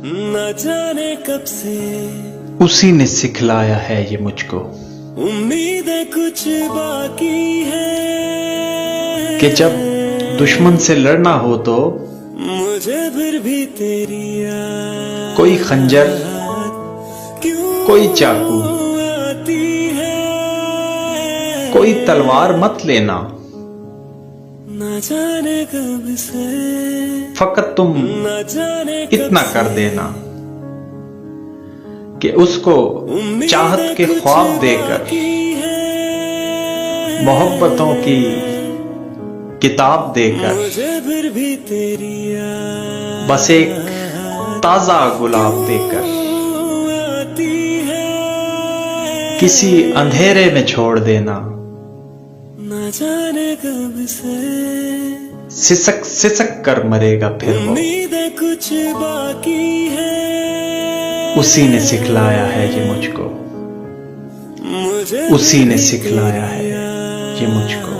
न जाने कब से उसी ने सिखलाया है ये मुझको उम्मीदें कुछ बाकी है कि जब दुश्मन से लड़ना हो तो मुझे फिर भी तेरी याद कोई खंजर क्यों कोई चाकू आती है कोई तलवार मत लेना, न जाने कब से फकत तुम न जाने इतना कर देना कि उसको चाहत के ख्वाब देकर मोहब्बतों की किताब देकर मुझे फिर भी तेरी याद बस एक ताजा गुलाब देकर आती है किसी अंधेरे में छोड़ देना, न जाने कब से सिसक सिसक कर मरेगा फिर वो। उम्मीदें कुछ बाकी है उसी ने सिखलाया है ये मुझको, मुझे उसी ने सिखलाया है ये मुझको।